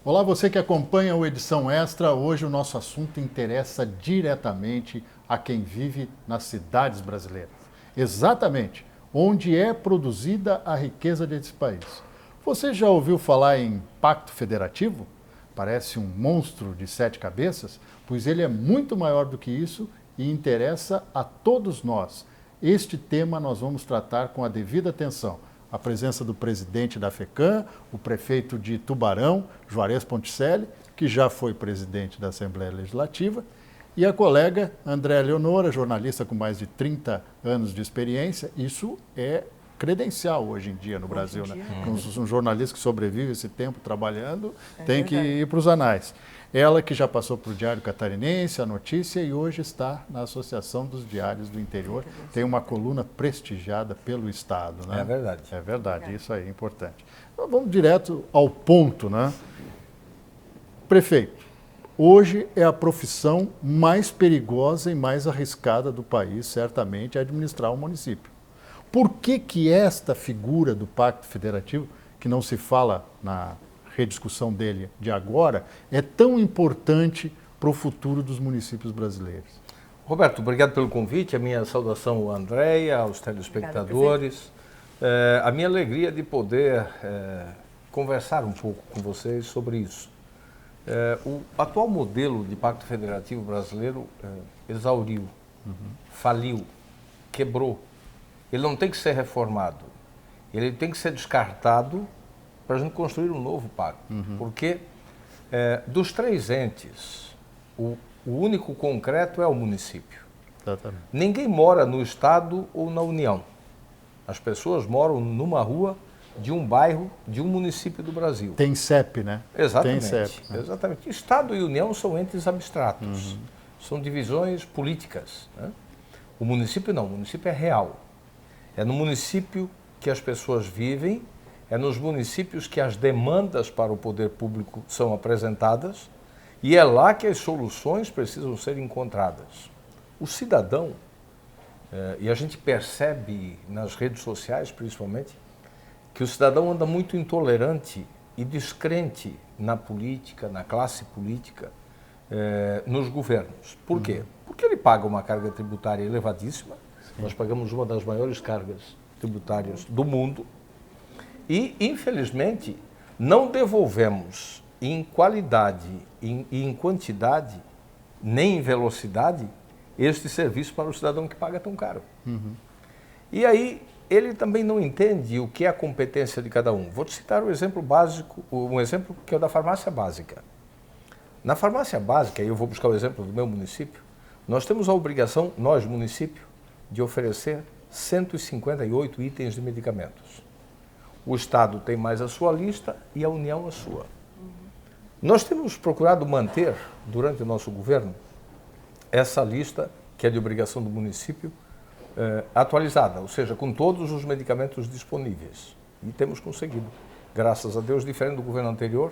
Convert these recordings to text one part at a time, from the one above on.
Olá, você que acompanha o Edição Extra. Hoje o nosso assunto interessa diretamente a quem vive nas cidades brasileiras. Exatamente onde é produzida a riqueza desse país. Você já ouviu falar em Pacto Federativo? Parece um monstro de 7 cabeças, pois ele é muito maior do que isso e interessa a todos nós. Este tema nós vamos tratar com a devida atenção. A presença do presidente da FECAM, o prefeito de Tubarão, Juarez Ponticelli, que já foi presidente da Assembleia Legislativa, e a colega Andréa Leonora, jornalista com mais de 30 anos de experiência. Isso é credencial hoje em dia no Brasil, né? Um jornalista que sobrevive esse tempo trabalhando tem que ir para os anais. Ela que já passou para o Diário Catarinense, a Notícia, e hoje está na Associação dos Diários do Interior. Tem uma coluna prestigiada pelo Estado, né? É verdade. É verdade, isso aí é importante. Então, vamos direto ao ponto, né? Prefeito, hoje é a profissão mais perigosa e mais arriscada do país, certamente, é administrar um município. Por que esta figura do Pacto Federativo, que não se fala na rediscussão dele de agora, é tão importante para o futuro dos municípios brasileiros? Roberto, obrigado pelo convite. A minha saudação à Andréia, aos telespectadores. A minha alegria de poder conversar um pouco com vocês sobre isso. O atual modelo de Pacto Federativo brasileiro exauriu, faliu, quebrou. Ele não tem que ser reformado. Ele tem que ser descartado para a gente construir um novo pacto. Porque dos três entes, o único concreto é o município. Exatamente. Ninguém mora no Estado ou na União. As pessoas moram numa rua de um bairro, de um município do Brasil. Tem CEP, né? Exatamente. Tem CEP, né? Exatamente. Estado e União são entes abstratos. São divisões políticas, né? O município não, o município é real. É no município que as pessoas vivem, é nos municípios que as demandas para o poder público são apresentadas e é lá que as soluções precisam ser encontradas. O cidadão, e a gente percebe nas redes sociais principalmente, que o cidadão anda muito intolerante e descrente na política, na classe política, nos governos. Por quê? Porque ele paga uma carga tributária elevadíssima. Nós pagamos uma das maiores cargas tributárias do mundo e, infelizmente, não devolvemos em qualidade e em quantidade, nem em velocidade, este serviço para o cidadão que paga tão caro. E aí, ele também não entende o que é a competência de cada um. Vou te citar um exemplo básico, um exemplo que é o da farmácia básica. Na farmácia básica, e eu vou buscar o exemplo do meu município, nós temos a obrigação, nós, município, de oferecer 158 itens de medicamentos. O Estado tem mais a sua lista e a União a sua. Nós temos procurado manter, durante o nosso governo, essa lista, que é de obrigação do município, atualizada, ou seja, com todos os medicamentos disponíveis. E temos conseguido, graças a Deus, diferente do governo anterior,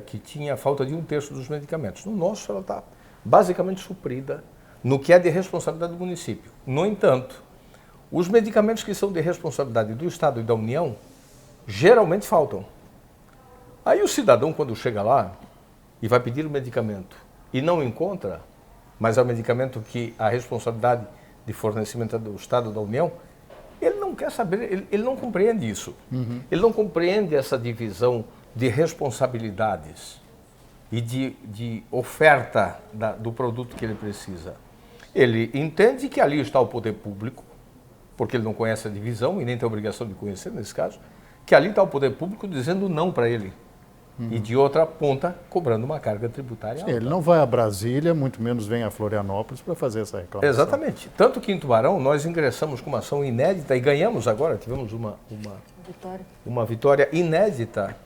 que tinha falta de 1/3 dos medicamentos. No nosso, ela está basicamente suprida no que é de responsabilidade do município. No entanto, os medicamentos que são de responsabilidade do Estado e da União, geralmente faltam. Aí o cidadão, quando chega lá e vai pedir o medicamento e não encontra, mas é o medicamento que a responsabilidade de fornecimento é do Estado ou da União, ele não quer saber, ele não compreende isso. Ele não compreende essa divisão de responsabilidades e de oferta do produto que ele precisa. Ele entende que ali está o poder público, porque ele não conhece a divisão e nem tem a obrigação de conhecer, nesse caso, que ali está o poder público dizendo não para ele. E de outra ponta, cobrando uma carga tributária alta. Ele não vai a Brasília, muito menos vem a Florianópolis para fazer essa reclamação. Exatamente. Tanto que em Tubarão nós ingressamos com uma ação inédita e ganhamos agora, tivemos uma vitória inédita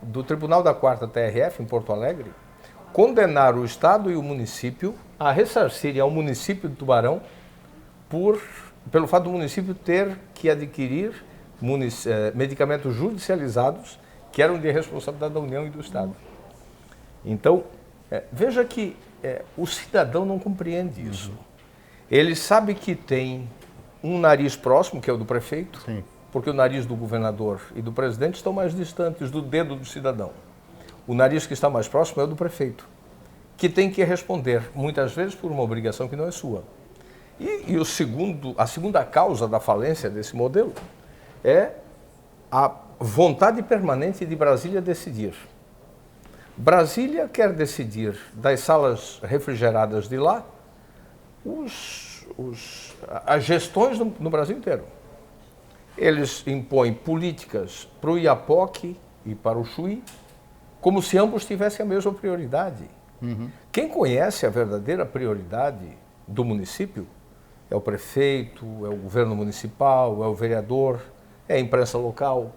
do Tribunal da 4ª TRF em Porto Alegre, condenar o Estado e o município a ressarcirem ao município de Tubarão pelo fato do município ter que adquirir medicamentos judicializados que eram de responsabilidade da União e do Estado. Então, veja que o cidadão não compreende isso. Ele sabe que tem um nariz próximo, que é o do prefeito, Sim. porque o nariz do governador e do presidente estão mais distantes do dedo do cidadão. O nariz que está mais próximo é o do prefeito, que tem que responder, muitas vezes, por uma obrigação que não é sua. E a segunda causa da falência desse modelo é a vontade permanente de Brasília decidir. Brasília quer decidir das salas refrigeradas de lá as gestões no Brasil inteiro. Eles impõem políticas para o Iapoque e para o Chuí, como se ambos tivessem a mesma prioridade. Quem conhece a verdadeira prioridade do município é o prefeito, é o governo municipal, é o vereador, é a imprensa local,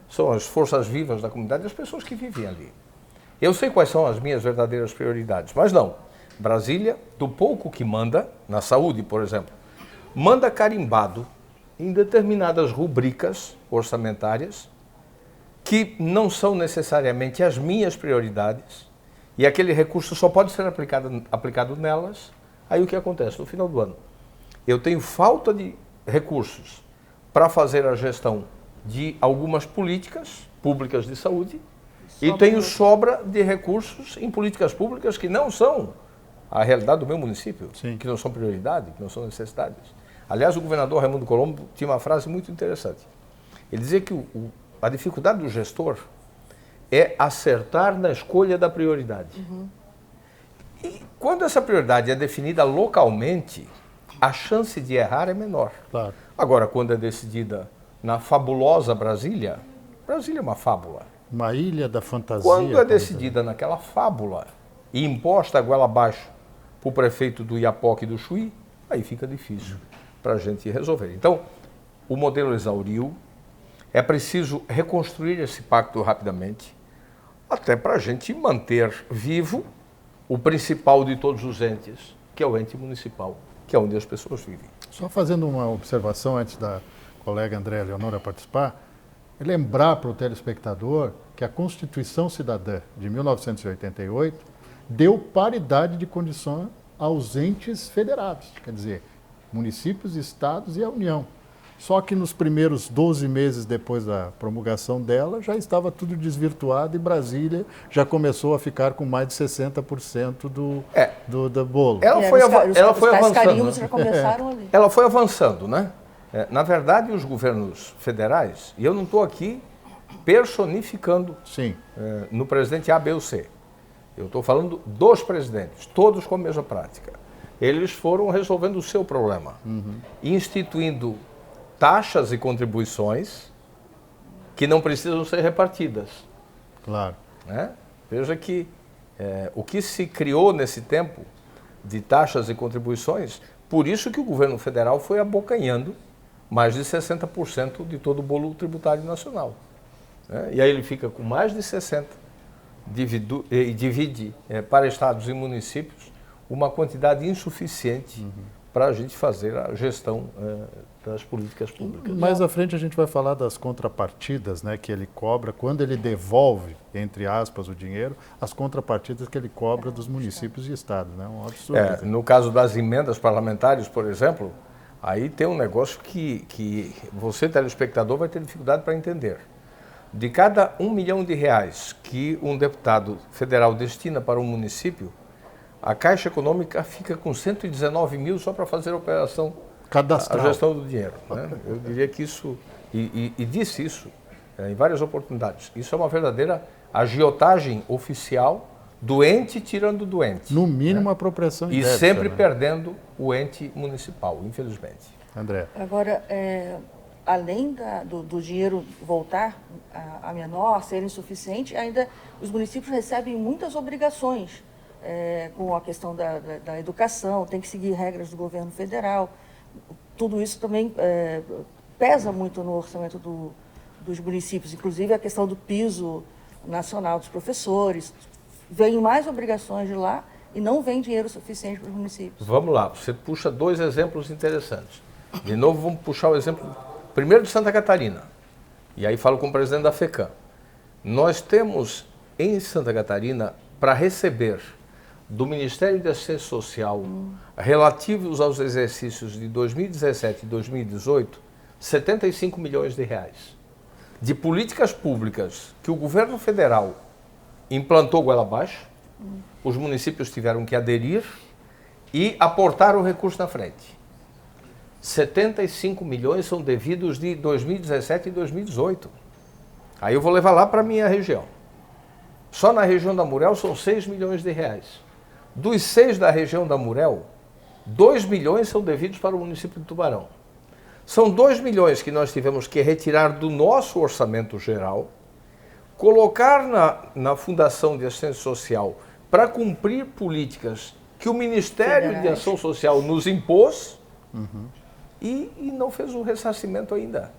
são as forças vivas da comunidade, as pessoas que vivem ali. Eu sei quais são as minhas verdadeiras prioridades, mas não. Brasília, do pouco que manda, na saúde, por exemplo, manda carimbado em determinadas rubricas orçamentárias que não são necessariamente as minhas prioridades e aquele recurso só pode ser aplicado nelas. Aí o que acontece? No final do ano, eu tenho falta de recursos para fazer a gestão de algumas políticas públicas de saúde e tenho sobra de recursos em políticas públicas que não são a realidade do meu município, Sim. que não são prioridade, que não são necessidades. Aliás, o governador Raimundo Colombo tinha uma frase muito interessante. Ele dizia que a dificuldade do gestor é acertar na escolha da prioridade. E quando essa prioridade é definida localmente, a chance de errar é menor. Claro. Agora, quando é decidida na fabulosa Brasília, Brasília é uma fábula. Uma ilha da fantasia. Quando é decidida naquela fábula e imposta a goela abaixo para o prefeito do Iapoque e do Chuí, aí fica difícil para a gente resolver. Então, o modelo exauriu, é preciso reconstruir esse pacto rapidamente, até para a gente manter vivo o principal de todos os entes, que é o ente municipal, que é onde as pessoas vivem. Só fazendo uma observação antes da colega Andréa Leonora participar, é lembrar para o telespectador que a Constituição Cidadã de 1988 deu paridade de condição aos entes federados, quer dizer, municípios, estados e a União. Só que nos primeiros 12 meses depois da promulgação dela, já estava tudo desvirtuado e Brasília já começou a ficar com mais de 60% do bolo. Ela foi avançando. Carimbos já começaram ali. Ela foi avançando, né? Na verdade, os governos federais, e eu não estou aqui personificando Sim. No presidente A, B ou C. Eu estou falando dos presidentes, todos com a mesma prática. Eles foram resolvendo o seu problema, instituindo taxas e contribuições que não precisam ser repartidas. Claro. Né? Veja que o que se criou nesse tempo de taxas e contribuições, por isso que o governo federal foi abocanhando mais de 60% de todo o bolo tributário nacional. Né? E aí ele fica com mais de 60% e divide para estados e municípios uma quantidade insuficiente para a gente fazer a gestão das políticas públicas. Mais à frente a gente vai falar das contrapartidas, né, que ele cobra, quando ele devolve, entre aspas, o dinheiro, as contrapartidas que ele cobra dos municípios e estados. Né? Um absurdo. No caso das emendas parlamentares, por exemplo, aí tem um negócio que você, telespectador, vai ter dificuldade para entender. De cada R$1 milhão que um deputado federal destina para um município, a Caixa Econômica fica com 119 mil só para fazer a operação, Cadastral. a gestão do dinheiro. Né? Eu diria que isso, e disse isso em várias oportunidades, isso é uma verdadeira agiotagem oficial do ente tirando do ente. No mínimo, a apropriação E indébita, sempre né? perdendo o ente municipal, infelizmente. André. Agora, além do dinheiro voltar a menor, ser insuficiente, ainda os municípios recebem muitas obrigações com a questão da educação, tem que seguir regras do governo federal. Tudo isso também pesa muito no orçamento dos municípios, inclusive a questão do piso nacional dos professores. Vem mais obrigações de lá e não vem dinheiro suficiente para os municípios. Vamos lá, você puxa dois exemplos interessantes. De novo, vamos puxar o exemplo primeiro de Santa Catarina. E aí falo com o presidente da FECAM. Nós temos em Santa Catarina, para receber do Ministério da Assistência Social, relativos aos exercícios de 2017 e 2018, 75 milhões de reais de políticas públicas que o governo federal implantou goela abaixo, os municípios tiveram que aderir e aportar o recurso na frente. 75 milhões são devidos de 2017 e 2018. Aí eu vou levar lá para a minha região. Só na região da Murel são 6 milhões de reais. Dos 6 da região da Murel, 2 milhões são devidos para o município de Tubarão. São 2 milhões que nós tivemos que retirar do nosso orçamento geral, colocar na Fundação de Assistência Social para cumprir políticas que o Ministério de Ação Social nos impôs e não fez o ressarcimento ainda.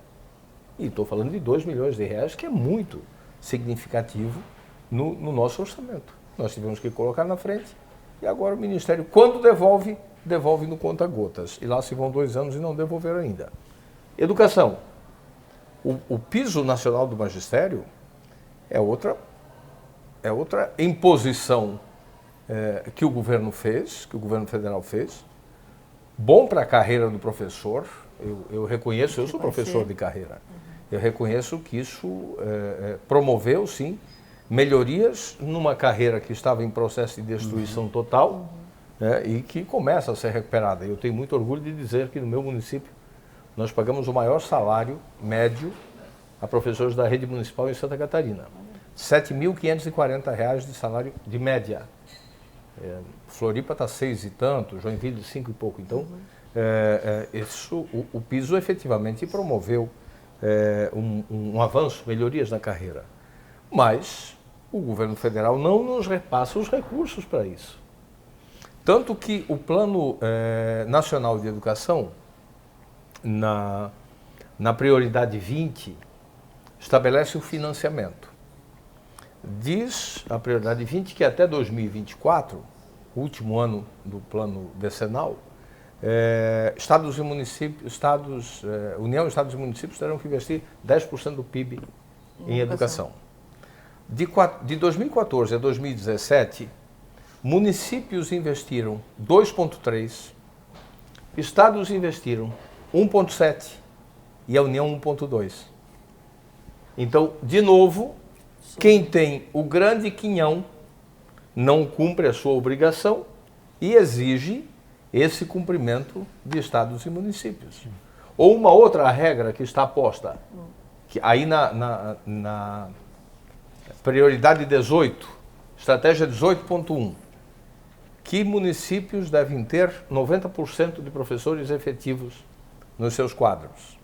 E estou falando de 2 milhões de reais, que é muito significativo no nosso orçamento. Nós tivemos que colocar na frente e agora o Ministério, quando devolve no conta-gotas. E lá se vão 2 anos e não devolveram ainda. Educação. O piso nacional do magistério é outra imposição que o governo fez, que o governo federal fez. Bom para a carreira do professor. Eu reconheço, eu sou professor de carreira. Eu reconheço que isso promoveu, sim, melhorias numa carreira que estava em processo de destruição total. E que começa a ser recuperada. Eu tenho muito orgulho de dizer que no meu município nós pagamos o maior salário médio a professores da rede municipal em Santa Catarina. R$ 7.540 de salário de média. Floripa está 6 e tanto, Joinville 5 e pouco. Então, o piso efetivamente promoveu um avanço, melhorias na carreira. Mas o governo federal não nos repassa os recursos para isso. Tanto que o Plano Nacional de Educação, na prioridade 20, estabelece o financiamento. Diz a prioridade 20 que até 2024, o último ano do plano decenal, estados e municípios, União, estados e municípios terão que investir 10% do PIB em educação. De 2014 a 2017, municípios investiram 2,3, estados investiram 1,7 e a União 1,2. Então, de novo, quem tem o grande quinhão não cumpre a sua obrigação e exige esse cumprimento de estados e municípios. Ou uma outra regra que está posta, que aí na prioridade 18, estratégia 18.1, que municípios devem ter 90% de professores efetivos nos seus quadros.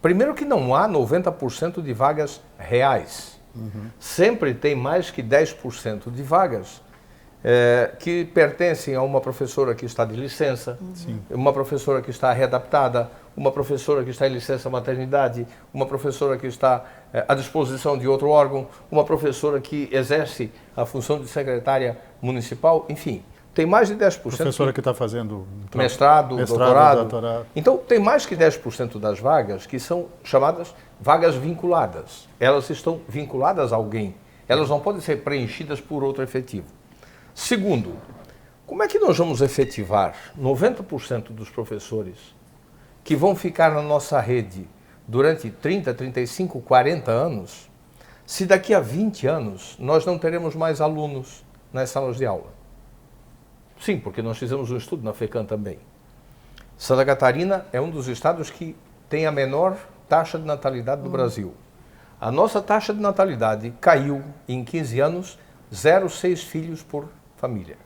Primeiro que não há 90% de vagas reais. Sempre tem mais que 10% de vagas que pertencem a uma professora que está de licença, uma professora que está readaptada, uma professora que está em licença maternidade, uma professora que está à disposição de outro órgão, uma professora que exerce a função de secretária municipal, enfim, tem mais de 10%. Professora que está fazendo mestrado, doutorado. Então, tem mais que 10% das vagas que são chamadas vagas vinculadas. Elas estão vinculadas a alguém. Elas não podem ser preenchidas por outro efetivo. Segundo, como é que nós vamos efetivar 90% dos professores que vão ficar na nossa rede durante 30, 35, 40 anos, se daqui a 20 anos nós não teremos mais alunos nas salas de aula? Sim, porque nós fizemos um estudo na FECAM também. Santa Catarina é um dos estados que tem a menor taxa de natalidade do Brasil. A nossa taxa de natalidade caiu em 15 anos 0,6 filhos por família.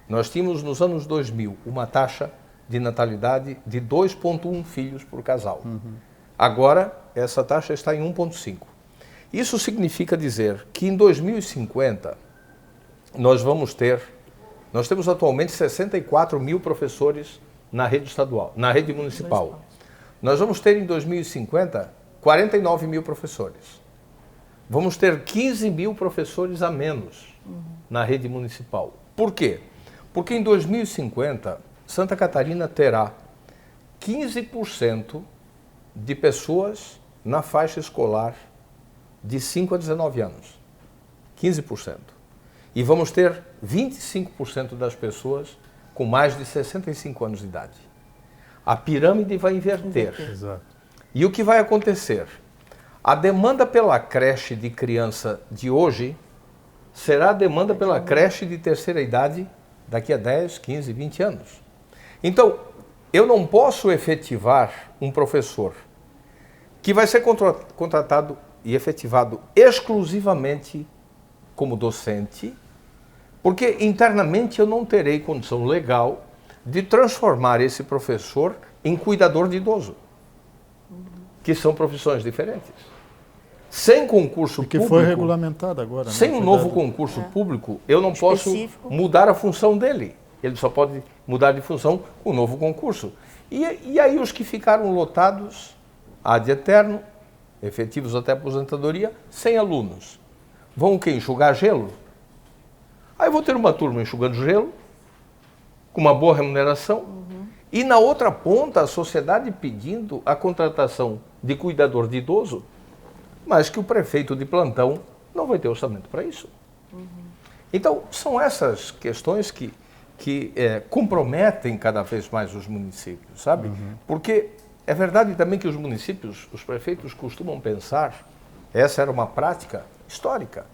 Nós tínhamos nos anos 2000 uma taxa de natalidade de 2,1 filhos por casal. Agora, essa taxa está em 1,5. Isso significa dizer que em 2050 nós temos atualmente 64 mil professores na rede estadual, na rede municipal. Nós vamos ter em 2050 49 mil professores. Vamos ter 15 mil professores a menos na rede municipal. Por quê? Porque em 2050, Santa Catarina terá 15% de pessoas na faixa escolar de 5 a 19 anos. 15%. E vamos ter 25% das pessoas com mais de 65 anos de idade. A pirâmide vai inverter. Exato. E o que vai acontecer? A demanda pela creche de criança de hoje será a demanda pela creche de terceira idade daqui a 10, 15, 20 anos. Então, eu não posso efetivar um professor que vai ser contratado e efetivado exclusivamente como docente, porque internamente eu não terei condição legal de transformar esse professor em cuidador de idoso, que são profissões diferentes. Sem concurso Que público... foi regulamentado agora. Sem né? um novo concurso público, eu não posso mudar a função dele. Ele só pode mudar de função com um novo concurso. E aí os que ficaram lotados, ad eterno, efetivos até aposentadoria, sem alunos. Vão o quê? Enxugar gelo? Aí eu vou ter uma turma enxugando gelo, com uma boa remuneração, e na outra ponta a sociedade pedindo a contratação de cuidador de idoso, mas que o prefeito de plantão não vai ter orçamento para isso. Então, são essas questões que comprometem cada vez mais os municípios, sabe? Porque é verdade também que os municípios, os prefeitos costumam pensar, essa era uma prática histórica,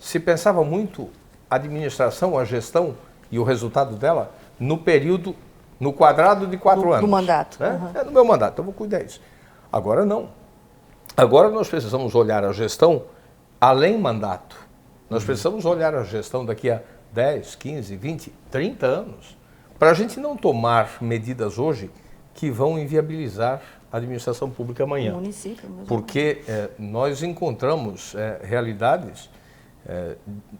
se pensava muito a administração, a gestão e o resultado dela no período, no quadrado de 4 anos. Do mandato. Né? É no meu mandato, então eu vou cuidar disso. Agora não. Agora nós precisamos olhar a gestão além mandato. Nós precisamos olhar a gestão daqui a 10, 15, 20, 30 anos, para a gente não tomar medidas hoje que vão inviabilizar a administração pública amanhã. O município mesmo. Porque nós encontramos realidades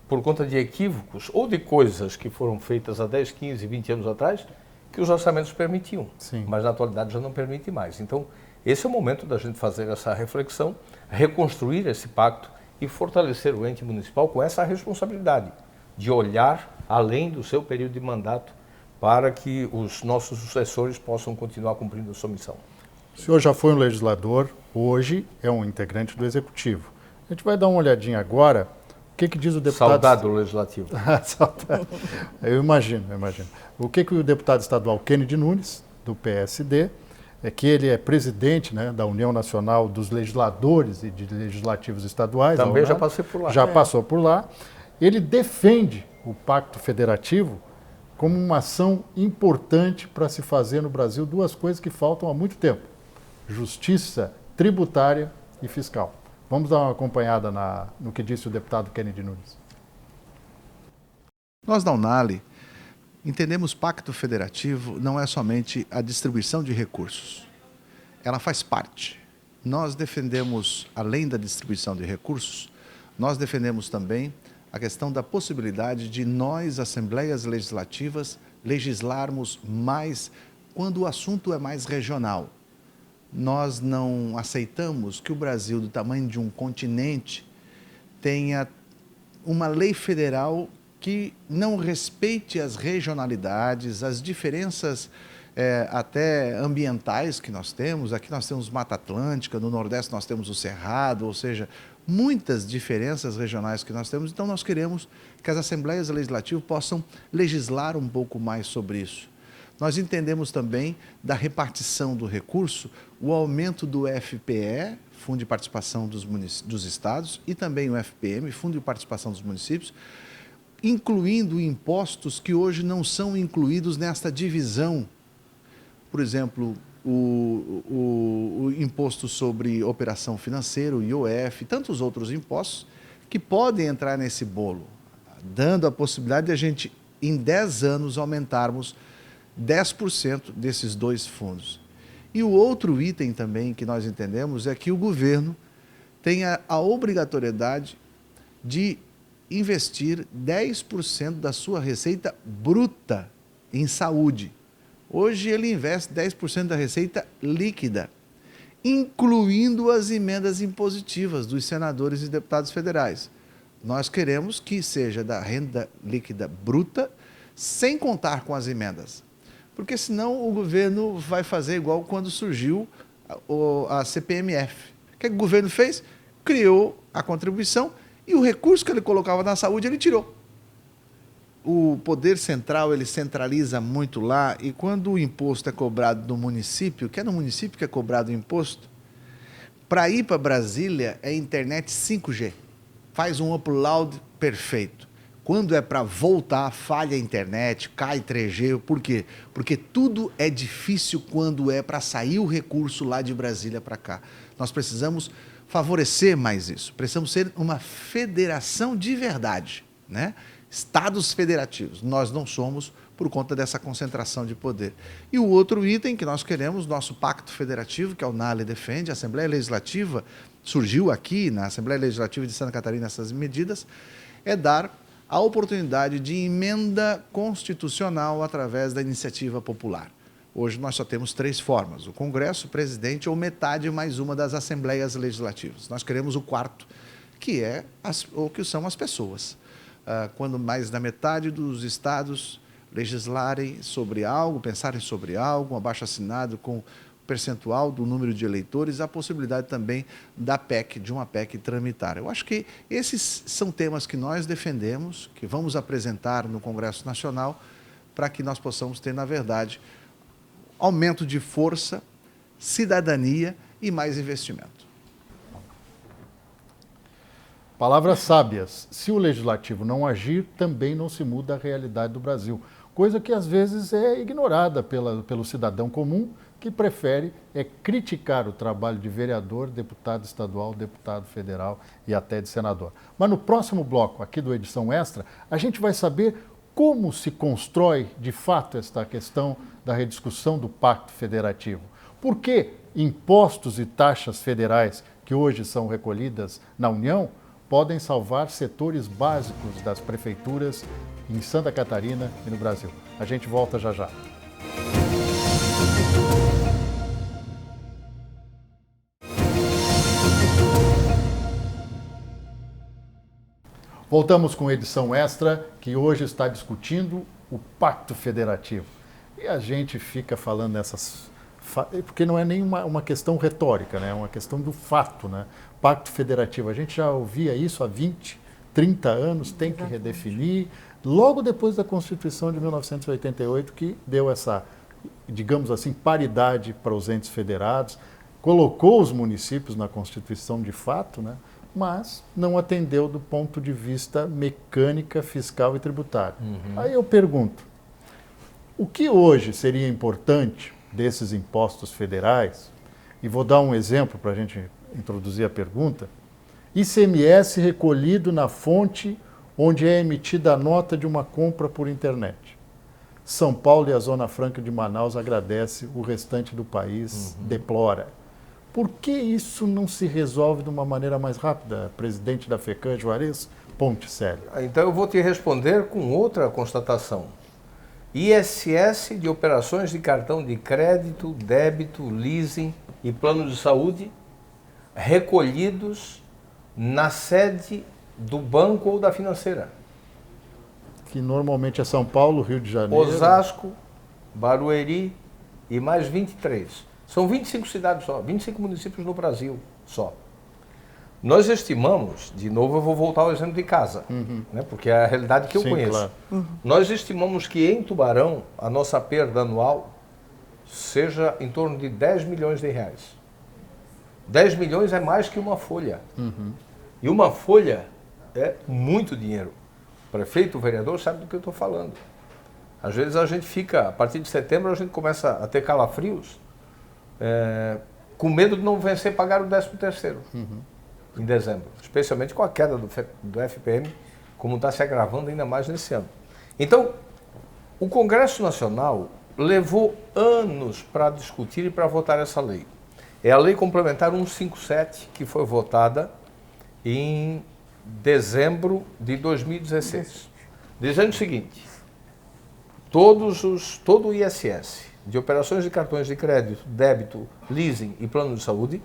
por conta de equívocos ou de coisas que foram feitas há 10, 15, 20 anos atrás, que os orçamentos permitiam, Sim. mas na atualidade já não permite mais. Então, esse é o momento da gente fazer essa reflexão, reconstruir esse pacto e fortalecer o ente municipal com essa responsabilidade de olhar além do seu período de mandato para que os nossos sucessores possam continuar cumprindo a sua missão. O senhor já foi um legislador, hoje é um integrante do Executivo. A gente vai dar uma olhadinha agora, o que diz o deputado... Saudade do Legislativo. Saudade. Eu imagino. O que o deputado estadual Kennedy Nunes, do PSD, que ele é presidente, né, da União Nacional dos Legisladores e de Legislativos Estaduais. Também já passei por lá. Já passou por lá. Ele defende o Pacto Federativo como uma ação importante para se fazer no Brasil duas coisas que faltam há muito tempo: justiça tributária e fiscal. Vamos dar uma acompanhada no que disse o deputado Kennedy Nunes. Nós da Unali entendemos Pacto Federativo não é somente a distribuição de recursos. Ela faz parte. Nós defendemos, além da distribuição de recursos, nós defendemos também a questão da possibilidade de nós, assembleias legislativas, legislarmos mais quando o assunto é mais regional. Nós não aceitamos que o Brasil, do tamanho de um continente, tenha uma lei federal que não respeite as regionalidades, as diferenças até ambientais que nós temos. Aqui nós temos Mata Atlântica, no Nordeste nós temos o Cerrado, ou seja, muitas diferenças regionais que nós temos. Então nós queremos que as assembleias legislativas possam legislar um pouco mais sobre isso. Nós entendemos também da repartição do recurso, o aumento do FPE, Fundo de Participação dos Estados, e também o FPM, Fundo de Participação dos Municípios, incluindo impostos que hoje não são incluídos nesta divisão. Por exemplo, o imposto sobre operação financeira, o IOF, tantos outros impostos que podem entrar nesse bolo, dando a possibilidade de a gente, em 10 anos, aumentarmos 10% desses dois fundos. E o outro item também que nós entendemos é que o governo tem a obrigatoriedade de investir 10% da sua receita bruta em saúde. Hoje ele investe 10% da receita líquida, incluindo as emendas impositivas dos senadores e deputados federais. Nós queremos que seja da renda líquida bruta, sem contar com as emendas. Porque senão o governo vai fazer igual quando surgiu a CPMF. O que o governo fez? Criou a contribuição e o recurso que ele colocava na saúde ele tirou. o poder central ele centraliza muito lá, e quando o imposto é cobrado no município, que é no município que é cobrado o imposto, para ir para Brasília é internet 5G. Faz um upload perfeito. Quando é para voltar, falha a internet, cai 3G. Por quê? Porque tudo é difícil quando é para sair o recurso lá de Brasília para cá. Nós precisamos favorecer mais isso. Precisamos ser uma federação de verdade, né? Estados federativos. Nós não somos por conta dessa concentração de poder. E o outro item que nós queremos, nosso pacto federativo, que é o NALE defende, a Assembleia Legislativa, surgiu aqui na Assembleia Legislativa de Santa Catarina essas medidas, é dar a oportunidade de emenda constitucional através da iniciativa popular. Hoje nós só temos 3 formas: o Congresso, o Presidente ou metade mais uma das Assembleias Legislativas. Nós queremos o quarto, que são as pessoas. Quando mais da metade dos estados legislarem sobre algo, pensarem sobre algo, um abaixo-assinado com percentual do número de eleitores, a possibilidade também de uma PEC tramitar. Eu acho que esses são temas que nós defendemos, que vamos apresentar no Congresso Nacional, para que nós possamos ter, na verdade, aumento de força, cidadania e mais investimento. Palavras sábias. Se o legislativo não agir, também não se muda a realidade do Brasil. Coisa que às vezes é ignorada pelo cidadão comum, que prefere criticar o trabalho de vereador, deputado estadual, deputado federal e até de senador. Mas no próximo bloco aqui do Edição Extra, a gente vai saber como se constrói de fato esta questão da rediscussão do Pacto Federativo. Por que impostos e taxas federais que hoje são recolhidas na União podem salvar setores básicos das prefeituras em Santa Catarina e no Brasil. A gente volta já já. Voltamos com edição extra, que hoje está discutindo o Pacto Federativo. E a gente fica falando nessas... Porque não é nem uma questão retórica, né? É uma questão do fato, né? Pacto Federativo, a gente já ouvia isso há 20, 30 anos, tem que redefinir. Logo depois da Constituição de 1988, que deu essa, digamos assim, paridade para os entes federados, colocou os municípios na Constituição de fato, né? Mas não atendeu do ponto de vista mecânica, fiscal e tributário. Aí eu pergunto, o que hoje seria importante desses impostos federais, e vou dar um exemplo para a gente introduzir a pergunta: ICMS recolhido na fonte onde é emitida a nota de uma compra por internet. São Paulo e a Zona Franca de Manaus agradece, o restante do país deplora. Por que isso não se resolve de uma maneira mais rápida, presidente da FECAM, Juarez Ponticelli? Então eu vou te responder com outra constatação. ISS de operações de cartão de crédito, débito, leasing e plano de saúde recolhidos na sede do banco ou da financeira. Que normalmente é São Paulo, Rio de Janeiro. Osasco, Barueri e mais 23. São 25 cidades só, 25 municípios no Brasil só. Nós estimamos, de novo eu vou voltar ao exemplo de casa, né, porque é a realidade que eu conheço. Claro. Nós estimamos que em Tubarão a nossa perda anual seja em torno de 10 milhões de reais. 10 milhões é mais que uma folha. E uma folha é muito dinheiro. O prefeito, o vereador sabe do que eu estou falando. Às vezes a gente fica, a partir de setembro a gente começa a ter calafrios, com medo de não vencer pagar o 13º. Em dezembro, especialmente com a queda do FPM, como está se agravando ainda mais nesse ano. Então, o Congresso Nacional levou anos para discutir e para votar essa lei. É a Lei Complementar 157, que foi votada em dezembro de 2016, dizendo o seguinte: todo o ISS de operações de cartões de crédito, débito, leasing e plano de saúde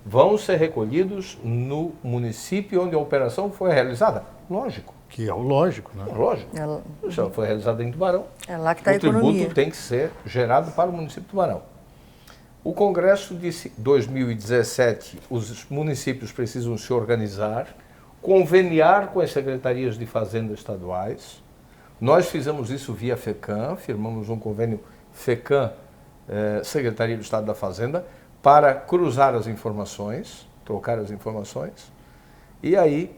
vão ser recolhidos no município onde a operação foi realizada. Lógico. Que é o lógico, né? Lógico. Se ela foi realizada em Tubarão, é lá que está a economia. O tributo tem que ser gerado para o município de Tubarão. O Congresso disse, em 2017, os municípios precisam se organizar, conveniar com as secretarias de Fazenda estaduais, Nós fizemos isso via FECAM, firmamos um convênio FECAM, Secretaria do Estado da Fazenda, para cruzar as informações, trocar as informações. E aí,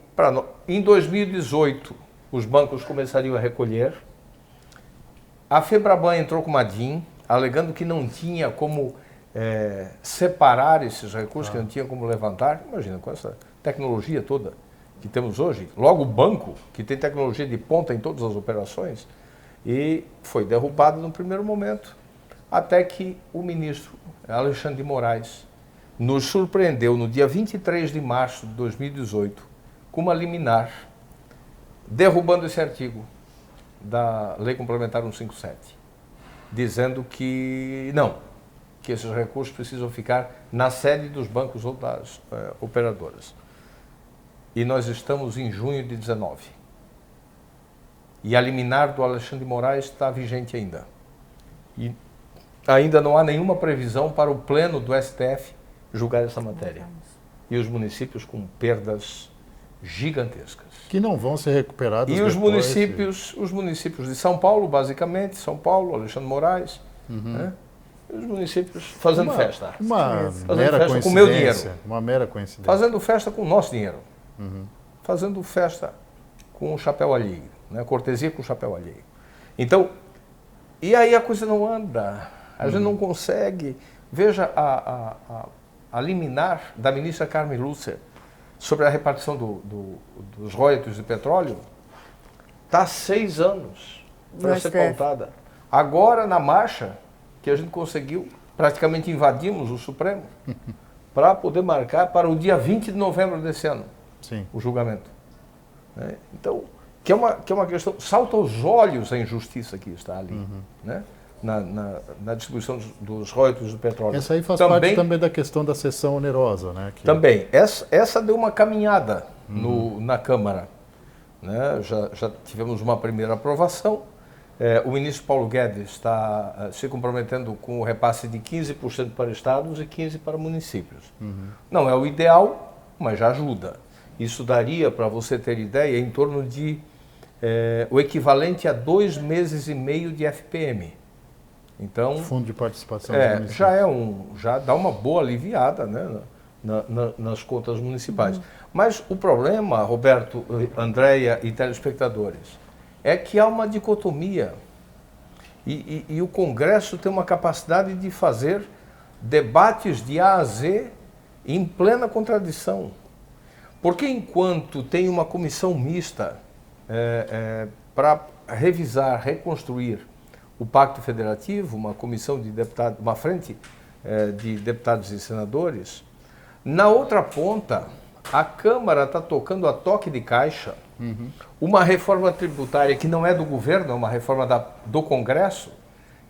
em 2018, os bancos começariam a recolher. A FEBRABAN entrou com uma DIN, alegando que não tinha como separar esses recursos, que não tinha como levantar. Imagina, com essa tecnologia toda que temos hoje, logo o banco, que tem tecnologia de ponta em todas as operações, e foi derrubado no primeiro momento, até que o ministro Alexandre de Moraes nos surpreendeu no dia 23 de março de 2018 com uma liminar derrubando esse artigo da Lei Complementar 157, dizendo que não, que esses recursos precisam ficar na sede dos bancos ou das operadoras. E nós estamos em junho de 19. E a liminar do Alexandre de Moraes está vigente ainda. E ainda não há nenhuma previsão para o pleno do STF julgar essa matéria. E os municípios com perdas gigantescas. Que não vão ser recuperados. E os municípios de São Paulo, basicamente, São Paulo, Alexandre de Moraes, né? Os municípios fazendo festa. Fazendo festa com o meu dinheiro. Uma mera coincidência. Fazendo festa com o nosso dinheiro. Fazendo festa com o chapéu alheio, né? Cortesia com o chapéu alheio. Então, e aí a coisa não anda, a gente não consegue. Veja a liminar da ministra Carmen Lúcia sobre a repartição dos royalties de petróleo, está há 6 anos para ser pautada. Agora, na marcha, que a gente conseguiu, praticamente invadimos o Supremo, para poder marcar para o dia 20 de novembro desse ano. Sim. O julgamento. Então, que é uma questão, salta aos olhos a injustiça que está ali, né? Na distribuição dos royalties do petróleo. Essa aí faz parte também da questão da cessão onerosa, né? Também. Essa deu uma caminhada na Câmara, né? Já tivemos uma primeira aprovação. O ministro Paulo Guedes está se comprometendo com o repasse de 15% para estados e 15% para municípios. Não é o ideal, mas já ajuda. Isso daria, para você ter ideia, em torno de o equivalente a 2 meses e meio de FPM. Então, Fundo de Participação já dá uma boa aliviada, né, nas contas municipais. Mas o problema, Roberto, Andréia e telespectadores, é que há uma dicotomia e o Congresso tem uma capacidade de fazer debates de A a Z em plena contradição. Porque enquanto tem uma comissão mista para revisar, reconstruir o Pacto Federativo, uma comissão de deputados, uma frente de deputados e senadores, na outra ponta, a Câmara está tocando a toque de caixa uma reforma tributária que não é do governo, é uma reforma do Congresso,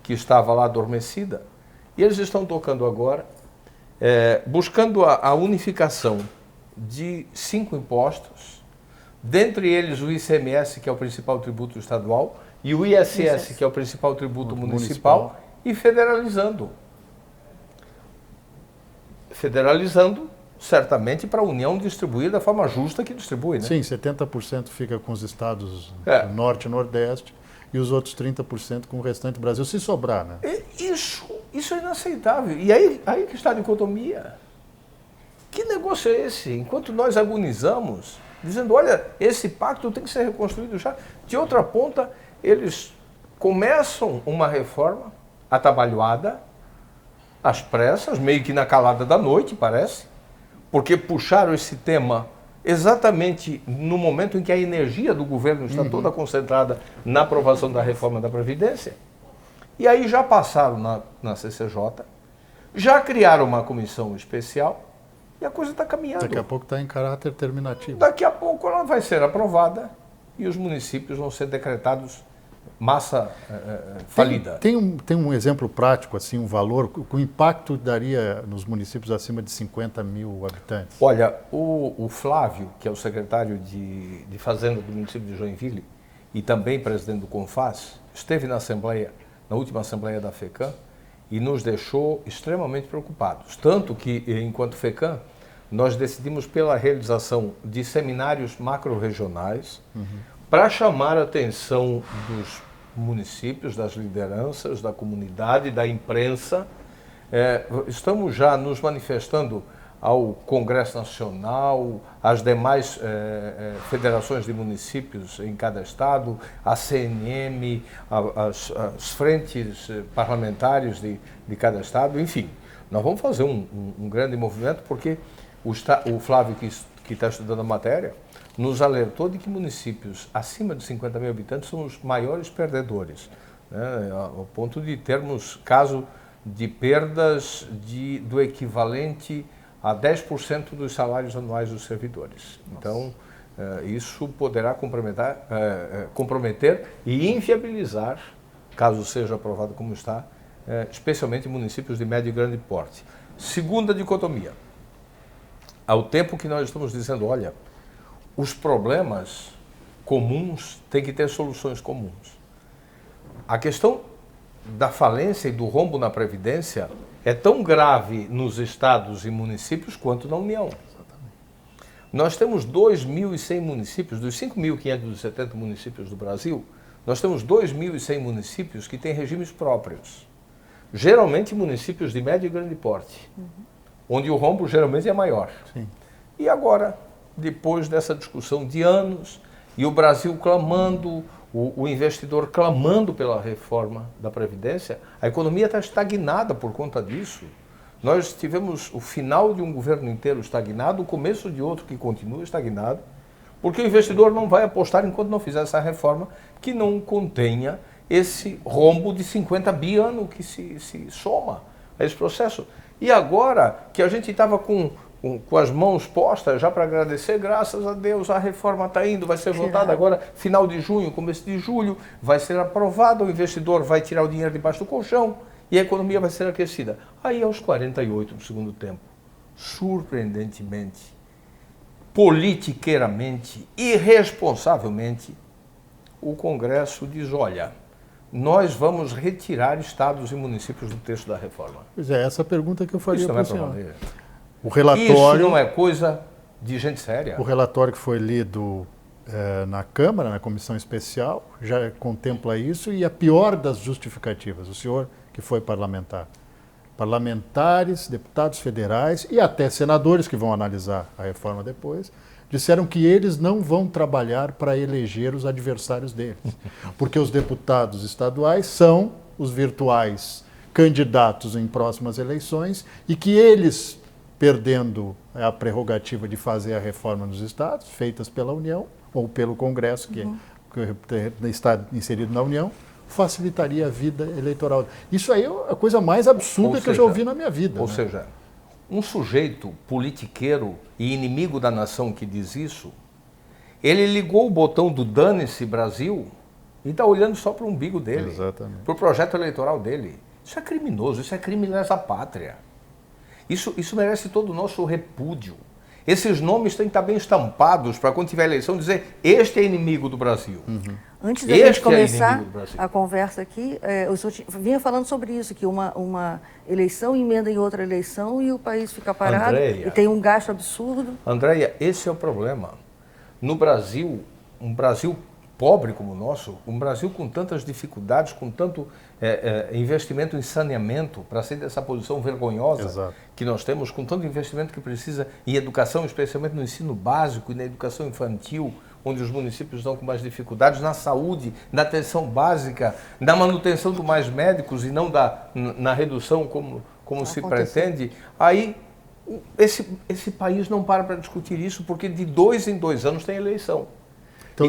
que estava lá adormecida, e eles estão tocando agora, buscando a unificação de 5 impostos, dentre eles o ICMS, que é o principal tributo estadual, e o ISS, que é o principal tributo municipal, e federalizando. Federalizando, certamente, para a União distribuir da forma justa que distribui, né? Sim, 70% fica com os estados do Norte e Nordeste e os outros 30% com o restante do Brasil, se sobrar, né? Isso é inaceitável. E aí que está a dicotomia. Que negócio é esse? Enquanto nós agonizamos, dizendo, olha, esse pacto tem que ser reconstruído já. De outra ponta, eles começam uma reforma atabalhoada, às pressas, meio que na calada da noite, parece, porque puxaram esse tema exatamente no momento em que a energia do governo está toda concentrada na aprovação da reforma da Previdência. E aí já passaram na CCJ, já criaram uma comissão especial e a coisa está caminhando. Daqui a pouco está em caráter terminativo. Daqui a pouco ela vai ser aprovada e os municípios vão ser decretados massa falida. Tem um exemplo prático, assim, um valor, o impacto daria nos municípios acima de 50 mil habitantes? Olha, o Flávio, que é o secretário de Fazenda do município de Joinville e também presidente do CONFAS, esteve na última assembleia da FECAM e nos deixou extremamente preocupados. Tanto que, enquanto FECAM, nós decidimos pela realização de seminários macro-regionais, para chamar a atenção dos municípios, das lideranças, da comunidade, da imprensa. Estamos já nos manifestando ao Congresso Nacional, às demais federações de municípios em cada estado, à CNM, às frentes parlamentares de cada estado, enfim. Nós vamos fazer um grande movimento porque o Flávio, que está estudando a matéria, nos alertou de que municípios acima de 50 mil habitantes são os maiores perdedores, né, ao ponto de termos caso de perdas do equivalente a 10% dos salários anuais dos servidores. Então, isso poderá comprometer e inviabilizar, caso seja aprovado como está, especialmente municípios de médio e grande porte. Segunda dicotomia. Ao tempo que nós estamos dizendo, olha, os problemas comuns têm que ter soluções comuns. A questão da falência e do rombo na Previdência é tão grave nos estados e municípios quanto na União. Nós temos 2.100 municípios, dos 5.570 municípios do Brasil, nós temos 2.100 municípios que têm regimes próprios. Geralmente municípios de médio e grande porte, onde o rombo geralmente é maior. Sim. E agora, depois dessa discussão de anos, e o Brasil clamando, o investidor clamando pela reforma da Previdência, a economia está estagnada por conta disso. Nós tivemos o final de um governo inteiro estagnado, o começo de outro que continua estagnado, porque o investidor não vai apostar enquanto não fizer essa reforma que não contenha esse rombo de 50 bi ano que se soma a esse processo. E agora que a gente estava com as mãos postas já para agradecer, graças a Deus a reforma está indo, vai ser votada agora final de junho, começo de julho, vai ser aprovada, o investidor vai tirar o dinheiro debaixo do colchão e a economia vai ser aquecida. Aí aos 48 do segundo tempo, surpreendentemente, politiqueiramente, irresponsavelmente, o Congresso diz, olha, nós vamos retirar estados e municípios do texto da reforma. Pois é, essa pergunta que eu faria para o senhor. valer. O relatório, isso não é coisa de gente séria. O relatório que foi lido na Câmara, na comissão especial, já contempla isso, e a pior das justificativas, o senhor que foi parlamentar. Parlamentares, deputados federais e até senadores que vão analisar a reforma depois, disseram que eles não vão trabalhar para eleger os adversários deles, porque os deputados estaduais são os virtuais candidatos em próximas eleições e que eles, perdendo a prerrogativa de fazer a reforma nos estados, feitas pela União ou pelo Congresso, que está inserido na União, facilitaria a vida eleitoral. Isso aí é a coisa mais absurda que eu já ouvi na minha vida. Ou seja, um sujeito politiqueiro e inimigo da nação que diz isso, ele ligou o botão do dane-se Brasil e está olhando só para o umbigo dele, para o projeto eleitoral dele. Isso é criminoso, isso é crime lesa pátria. Isso merece todo o nosso repúdio. Esses nomes têm que estar bem estampados para quando tiver eleição dizer este é inimigo do Brasil. Antes da gente começar a conversa aqui, o senhor vinha falando sobre isso, que uma eleição emenda em outra eleição e o país fica parado, Andréia, e tem um gasto absurdo. Andréia, esse é o problema. No Brasil, um Brasil pobre como o nosso, um Brasil com tantas dificuldades, com tanto investimento em saneamento, para sair dessa posição vergonhosa que nós temos, com tanto investimento que precisa em educação, especialmente no ensino básico e na educação infantil, onde os municípios estão com mais dificuldades, na saúde, na atenção básica, na manutenção de mais médicos e não na redução como se pretende, aí esse país não para discutir isso, porque de 2 em 2 anos tem eleição. Então,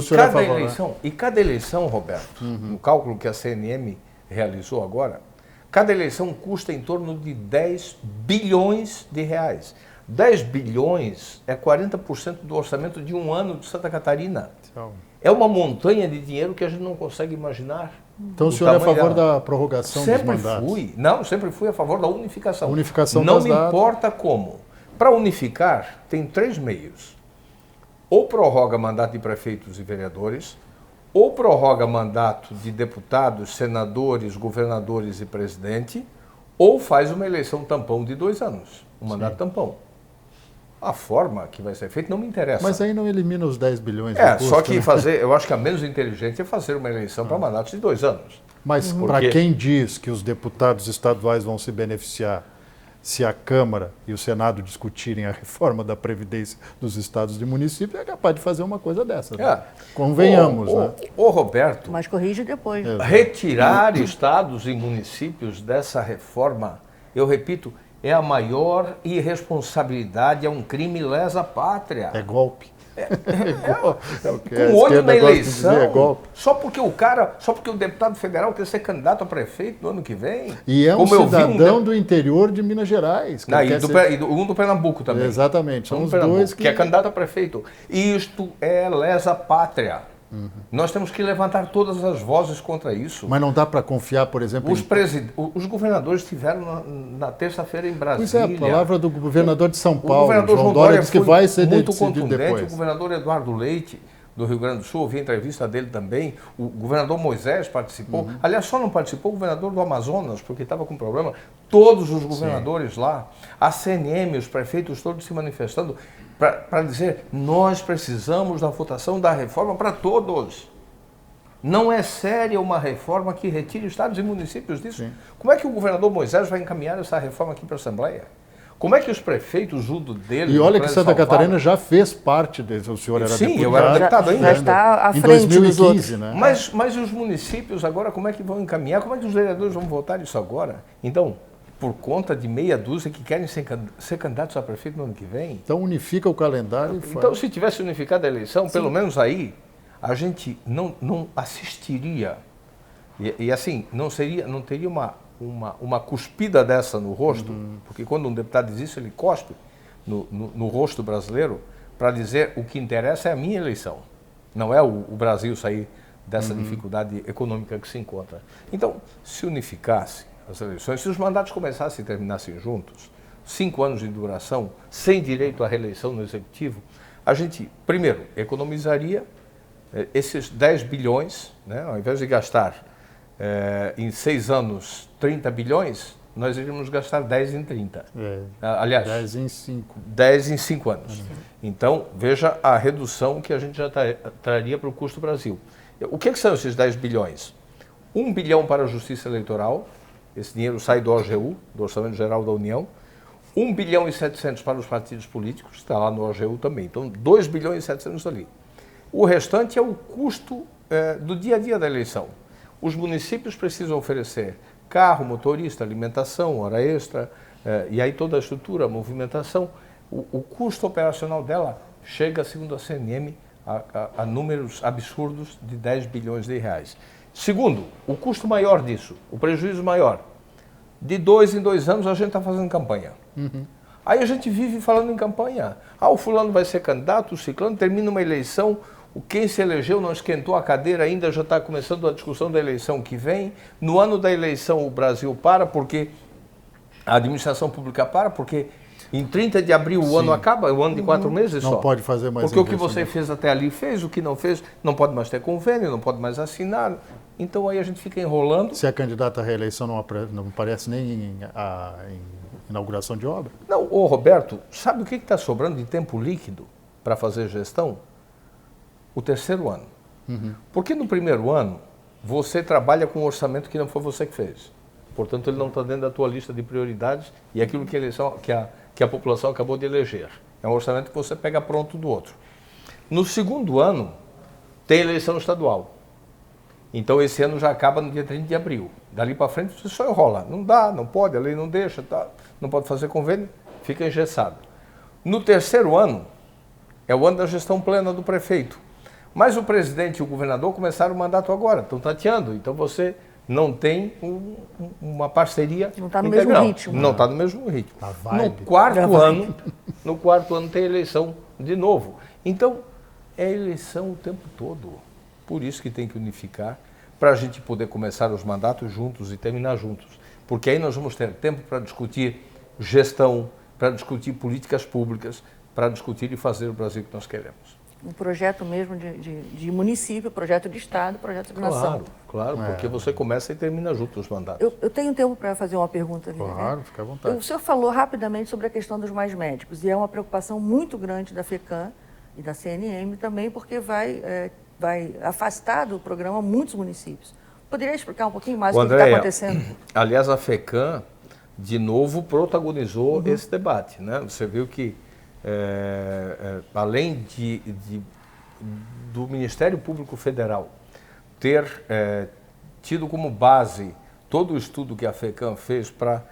E cada eleição, Roberto, no cálculo que a CNM realizou agora, cada eleição custa em torno de 10 bilhões de reais. 10 bilhões é 40% do orçamento de um ano de Santa Catarina. É uma montanha de dinheiro que a gente não consegue imaginar. Então o senhor é a favor da prorrogação dos mandatos? Sempre fui a favor da unificação. Unificação não me importa como. Para unificar, tem 3 meios. Ou prorroga mandato de prefeitos e vereadores, ou prorroga mandato de deputados, senadores, governadores e presidente, ou faz uma eleição tampão de 2 anos, um mandato tampão. A forma que vai ser feito não me interessa. Mas aí não elimina os 10 bilhões de custo, só que né? eu acho que a menos inteligente é fazer uma eleição para mandatos de 2 anos. Mas para quem diz que os deputados estaduais vão se beneficiar se a Câmara e o Senado discutirem a reforma da Previdência dos estados e municípios, é capaz de fazer uma coisa dessa. Né? Convenhamos, né? Ô, Roberto, Mas corrige depois. retirar estados e municípios dessa reforma, eu repito, é a maior irresponsabilidade, é um crime lesa pátria. É golpe. Com olho na eleição, é golpe. só porque o deputado federal quer ser candidato a prefeito no ano que vem. E é um cidadão do interior de Minas Gerais. Um do Pernambuco também. Exatamente, são os Pernambuco, dois que é candidato a prefeito. Isto é lesa pátria. Nós temos que levantar todas as vozes contra isso. Mas não dá para confiar, por exemplo, Os governadores estiveram na terça-feira em Brasília. Pois é, a palavra do governador de São O Paulo, governador João Dória, diz que vai ser muito decidido contundente. depois. O governador Eduardo Leite, do Rio Grande do Sul, ouvi a entrevista dele também. O governador Moisés participou. Aliás, só não participou o governador do Amazonas, porque estava com problema. Todos os governadores lá, a CNM, os prefeitos todos se manifestando para dizer: nós precisamos da votação da reforma para todos. Não é séria uma reforma que retire estados e municípios disso. Sim. Como é que o governador Moisés vai encaminhar essa reforma aqui para a Assembleia? Como é que os prefeitos, junto dele... E olha que Santa Catarina já fez parte desse, o senhor era deputado. Sim, eu era deputado ainda. Já está à em frente 2015, dos outros. né? Mas os municípios agora, como é que vão encaminhar? Como é que os vereadores vão votar isso agora? Então, por conta de meia dúzia que querem ser candidatos a prefeito no ano que vem... Então unifica o calendário e faz. Então, se tivesse unificado a eleição, pelo menos aí, a gente não assistiria. E assim, não teria uma cuspida dessa no rosto, porque quando um deputado diz isso, ele cospe no rosto brasileiro para dizer: o que interessa é a minha eleição, não é o Brasil sair dessa dificuldade econômica que se encontra. Então, se unificasse as eleições, se os mandatos começassem e terminassem juntos, 5 anos de duração, sem direito à reeleição no Executivo, a gente, primeiro, economizaria esses 10 bilhões, né, ao invés de gastar em 6 anos 30 bilhões, nós iríamos gastar 10 em 30. Aliás, 10 em 5. 10 em 5 anos. Então, veja a redução que a gente já traria para o custo Brasil. O que são esses 10 bilhões? 1 bilhão para a Justiça Eleitoral, esse dinheiro sai do OGU, do Orçamento Geral da União. 1 bilhão e 700 para os partidos políticos, está lá no OGU também. Então, 2 bilhões e 700 ali. O restante é o custo do dia a dia da eleição. Os municípios precisam oferecer carro, motorista, alimentação, hora extra, e aí toda a estrutura, a movimentação. O custo operacional dela chega, segundo a CNM, a números absurdos de 10 bilhões de reais. Segundo, o custo maior disso, o prejuízo maior. De 2 em 2 anos a gente está fazendo campanha. Aí a gente vive falando em campanha. O fulano vai ser candidato, o ciclano, termina uma eleição, quem se elegeu não esquentou a cadeira ainda, já está começando a discussão da eleição que vem. No ano da eleição o Brasil para, porque a administração pública para, porque em 30 de abril o ano acaba, o ano de 4 meses só. Não pode fazer mais porque o que você fez até ali fez, o que não fez, não pode mais ter convênio, não pode mais assinar. Então aí a gente fica enrolando. Se a candidata à reeleição não aparece nem em inauguração de obra? Não, Roberto, sabe o que está sobrando de tempo líquido para fazer gestão? O terceiro ano. Porque no primeiro ano, você trabalha com um orçamento que não foi você que fez. Portanto, ele não está dentro da tua lista de prioridades e aquilo que a população acabou de eleger. É um orçamento que você pega pronto do outro. No segundo ano, tem eleição estadual. Então, esse ano já acaba no dia 30 de abril. Dali para frente, você só enrola. Não dá, não pode, a lei não deixa, não pode fazer convênio, fica engessado. No terceiro ano, é o ano da gestão plena do prefeito. Mas o presidente e o governador começaram o mandato agora, estão tateando. Então, você não tem uma parceria não está no integral. mesmo ritmo. Não está no mesmo ritmo. No quarto ano tem eleição de novo. Então, é eleição o tempo todo. Por isso que tem que unificar, para a gente poder começar os mandatos juntos e terminar juntos. Porque aí nós vamos ter tempo para discutir gestão, para discutir políticas públicas, para discutir e fazer o Brasil que nós queremos. um projeto mesmo de município, projeto de Estado, projeto de nação. Claro, porque você começa e termina junto os mandatos. Eu tenho tempo para fazer uma pergunta aqui. Claro, né? fica à vontade. O senhor falou rapidamente sobre a questão dos mais médicos, e é uma preocupação muito grande da FECAM e da CNM também, porque vai afastar do programa muitos municípios. Poderia explicar um pouquinho mais o que está acontecendo? Aliás, a FECAM, de novo, protagonizou esse debate, né? Você viu que, além do Ministério Público Federal ter tido como base todo o estudo que a FECAM fez para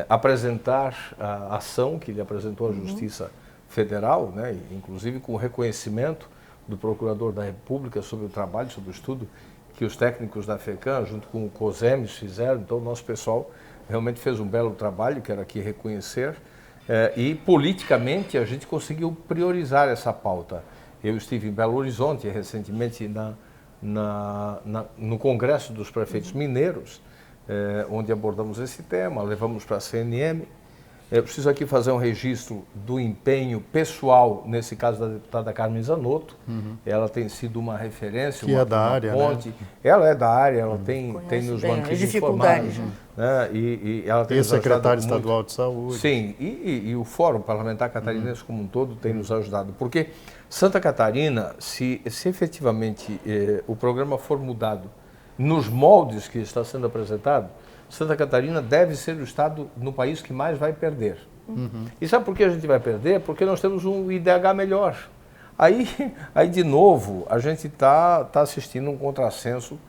apresentar a ação que ele apresentou à Justiça Federal, né? Inclusive com o reconhecimento do Procurador da República sobre o trabalho, sobre o estudo que os técnicos da FECAM, junto com o COSEMES, fizeram. Então, o nosso pessoal realmente fez um belo trabalho, quero aqui reconhecer, e politicamente a gente conseguiu priorizar essa pauta. Eu estive em Belo Horizonte recentemente no Congresso dos Prefeitos Mineiros, onde abordamos esse tema, levamos para a CNM. Eu preciso aqui fazer um registro do empenho pessoal, nesse caso da deputada Carmen Zanotto. Ela tem sido uma referência, que é da área, ponte. né? Ela é da área, ela tem nos bem mantido as dificuldades, informados. Né? E ela tem E nos secretário ajudado estadual muito. de saúde. Sim, e o Fórum Parlamentar Catarinense como um todo tem nos ajudado. Porque Santa Catarina, se efetivamente o programa for mudado nos moldes que está sendo apresentado, Santa Catarina deve ser o estado no país que mais vai perder. E sabe por que a gente vai perder? Porque nós temos um IDH melhor. Aí de novo, a gente está assistindo um contrassenso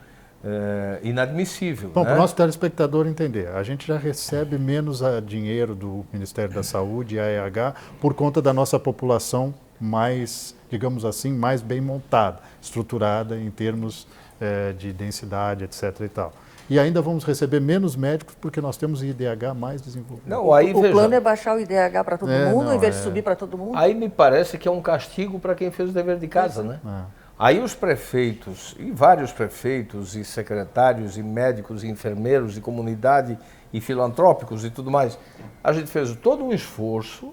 inadmissível. Bom, né? para o nosso telespectador entender, a gente já recebe menos dinheiro do Ministério da Saúde e AEH por conta da nossa população mais, digamos assim, mais bem montada, estruturada em termos de densidade, etc. e tal. E ainda vamos receber menos médicos porque nós temos IDH mais desenvolvido. Não, aí, O plano é baixar o IDH para todo mundo, ao invés de subir para todo mundo? Aí me parece que é um castigo para quem fez o dever de casa, né? Aí os prefeitos, e vários prefeitos, e secretários, e médicos, e enfermeiros, e comunidade, e filantrópicos e tudo mais, a gente fez todo um esforço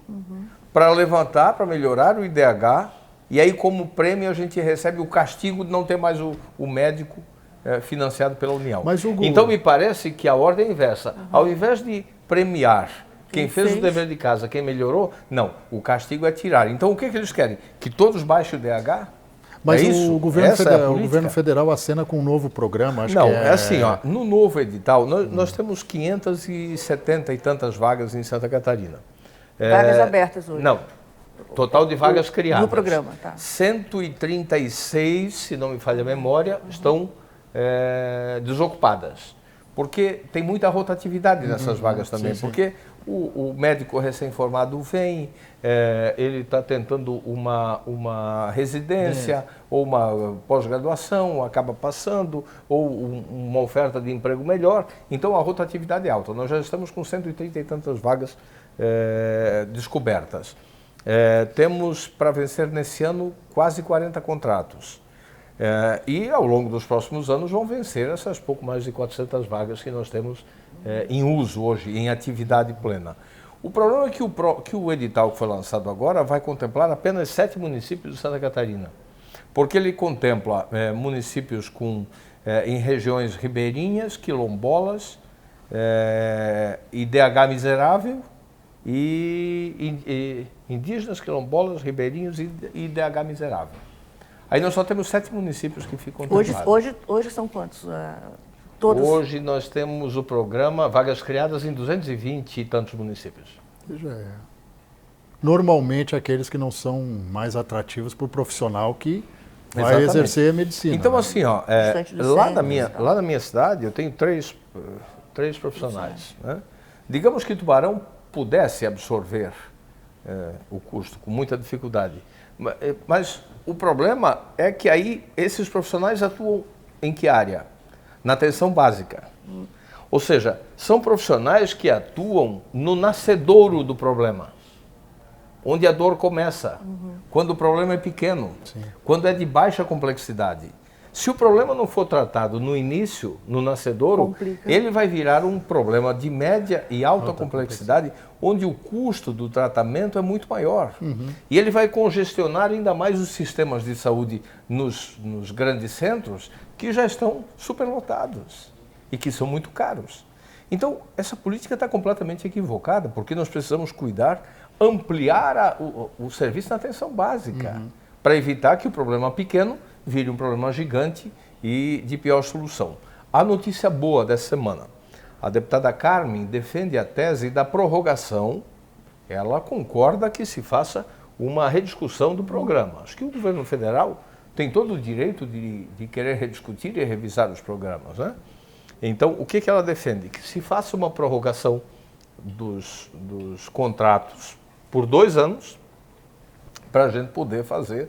para levantar, para melhorar o IDH, e aí como prêmio a gente recebe o castigo de não ter mais o médico financiado pela União. Então me parece que a ordem é inversa. Ao invés de premiar quem fez o dever de casa, quem melhorou, não, o castigo é tirar. Então o que eles querem? Que todos baixem o DH? Mas isso? o governo federal acena com um novo programa, acho que é assim, ó, no novo edital, nós temos 570 e tantas vagas em Santa Catarina. Vagas abertas hoje? Não, total de vagas criadas. No programa, tá. 136, se não me falha a memória, estão desocupadas. Porque tem muita rotatividade nessas vagas também. Sim. Porque o médico recém-formado vem, ele está tentando uma residência ou uma pós-graduação, acaba passando, ou uma oferta de emprego melhor. Então a rotatividade é alta. Nós já estamos com 130 e tantas vagas descobertas. Temos para vencer nesse ano quase 40 contratos. E ao longo dos próximos anos vão vencer essas pouco mais de 400 vagas que nós temos em uso hoje, em atividade plena. O problema é que o edital que foi lançado agora vai contemplar apenas 7 municípios de Santa Catarina, porque ele contempla municípios em regiões ribeirinhas, quilombolas, IDH miserável, e indígenas, quilombolas, ribeirinhos e IDH miserável. Aí nós só temos 7 municípios que ficam contemplados. Hoje são quantos? Todos? Hoje nós temos o programa Vagas Criadas em 220 e tantos municípios. Normalmente aqueles que não são mais atrativos para o profissional que vai Exatamente. exercer a medicina. Então, né? assim, ó, lá na minha cidade eu tenho três profissionais. Né? Digamos que Tubarão pudesse absorver o custo com muita dificuldade. Mas o problema é que aí esses profissionais atuam em que área? Na atenção básica. Ou seja, são profissionais que atuam no nascedouro do problema, onde a dor começa, quando o problema é pequeno, quando é de baixa complexidade. Se o problema não for tratado no início, no nascedouro, Complica. ele vai virar um problema de média e alta complexidade, onde o custo do tratamento é muito maior. E ele vai congestionar ainda mais os sistemas de saúde nos grandes centros, que já estão superlotados e que são muito caros. Então, essa política está completamente equivocada, porque nós precisamos cuidar, ampliar o serviço na atenção básica, para evitar que o problema pequeno vire um problema gigante e de pior solução. A notícia boa dessa semana: a deputada Carmen defende a tese da prorrogação. Ela concorda que se faça uma rediscussão do programa. Acho que o governo federal tem todo o direito de querer rediscutir e revisar os programas, né? Então, o que ela defende? Que se faça uma prorrogação dos contratos por 2 anos, para a gente poder fazer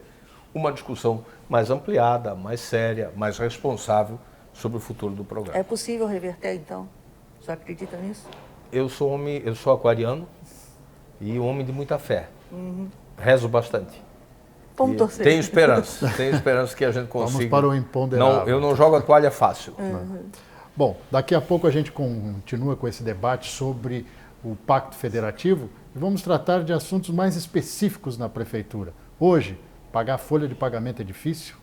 uma discussão mais ampliada, mais séria, mais responsável sobre o futuro do programa. É possível reverter, então? O senhor acredita nisso? Eu sou aquariano e um homem de muita fé. Rezo bastante. Vamos E torcer. tenho esperança que a gente consiga. Vamos para o imponderável. Não, eu não jogo a toalha fácil. Bom, daqui a pouco a gente continua com esse debate sobre o Pacto Federativo e vamos tratar de assuntos mais específicos na Prefeitura. Hoje, pagar a folha de pagamento é difícil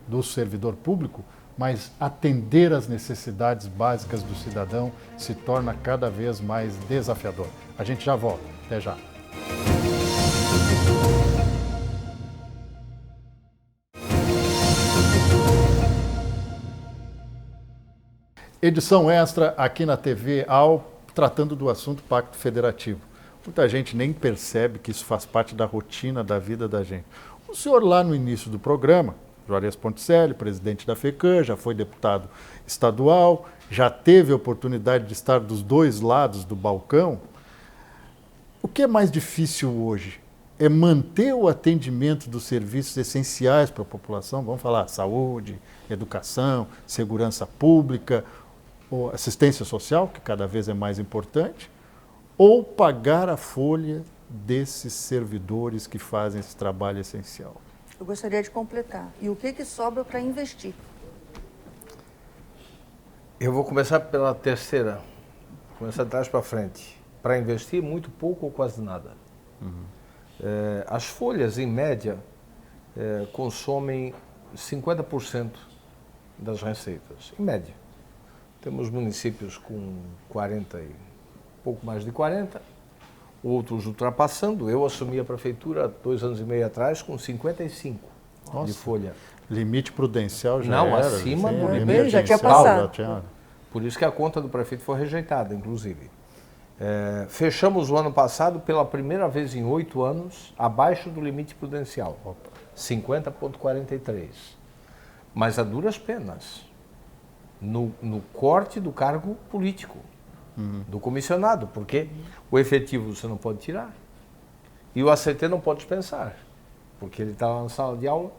do servidor público, mas atender às necessidades básicas do cidadão se torna cada vez mais desafiador. A gente já volta. Até já. Edição extra aqui na TV AL, tratando do assunto Pacto Federativo. Muita gente nem percebe que isso faz parte da rotina da vida da gente. O senhor lá no início do programa, Juarez Ponticelli, presidente da FECAM, já foi deputado estadual, já teve a oportunidade de estar dos dois lados do balcão. O que é mais difícil hoje? É manter o atendimento dos serviços essenciais para a população, vamos falar saúde, educação, segurança pública, ou assistência social, que cada vez é mais importante, ou pagar a folha desses servidores que fazem esse trabalho essencial? Eu gostaria de completar. E o que sobra para investir? Eu vou começar pela terceira, começar de trás para frente. Para investir, muito pouco ou quase nada. As folhas, em média, consomem 50% das receitas, em média. Temos municípios com 40 e pouco mais de 40, outros ultrapassando. Eu assumi a prefeitura 2 anos e meio atrás com 55 de folha. Limite prudencial já Não, era. acima do limite já tinha prudencial, passado. já tinha. Por isso que a conta do prefeito foi rejeitada, inclusive. Fechamos o ano passado pela primeira vez em 8 anos abaixo do limite prudencial, 50,43. Mas a duras penas, no corte do cargo político, do comissionado, porque o efetivo você não pode tirar e o ACT não pode dispensar, porque ele está lá na sala de aula,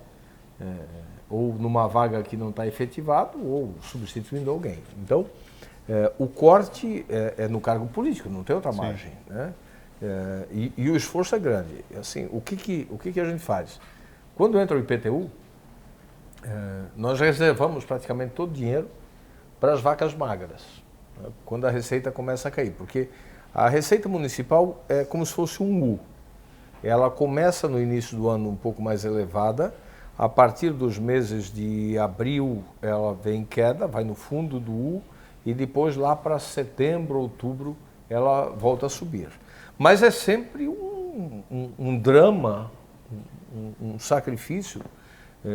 ou numa vaga que não está efetivado, ou substituindo alguém. Então, o corte é no cargo político, não tem outra margem, né? E o esforço é grande. Assim, o que a gente faz? Quando entra o IPTU, nós reservamos praticamente todo o dinheiro para as vacas magras, né? Quando a receita começa a cair, porque a receita municipal é como se fosse um U. Ela começa no início do ano um pouco mais elevada, a partir dos meses de abril ela vem em queda, vai no fundo do U, e depois lá para setembro, outubro, ela volta a subir. Mas é sempre um drama, um sacrifício.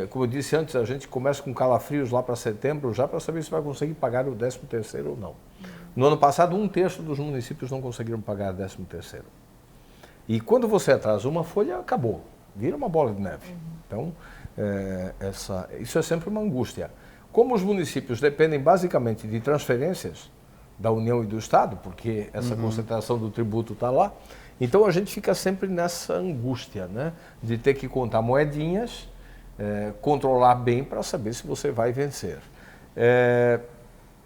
Como eu disse antes, a gente começa com calafrios lá para setembro, já para saber se vai conseguir pagar o 13º ou não. No ano passado, 1/3 dos municípios não conseguiram pagar o 13º. E quando você atrasa uma folha, acabou, vira uma bola de neve. Então, isso é sempre uma angústia. Como os municípios dependem basicamente de transferências da União e do Estado, porque essa concentração do tributo está lá, então a gente fica sempre nessa angústia, né, de ter que contar moedinhas, controlar bem para saber se você vai vencer.